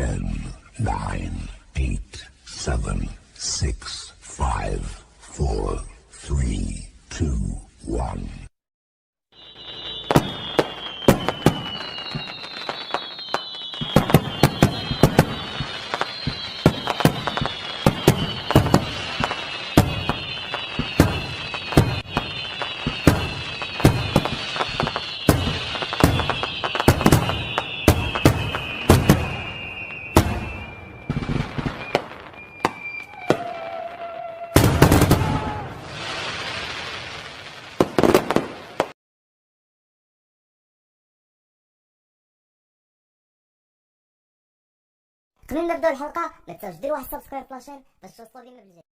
10, 9, 8, 7, 6, 5, 4, 3, 2, 1. قبل ما نبداو الحلقه ما تنساوش ديروا واحد سبسكرايب لاشين باش توصلوا لينا بالجاي.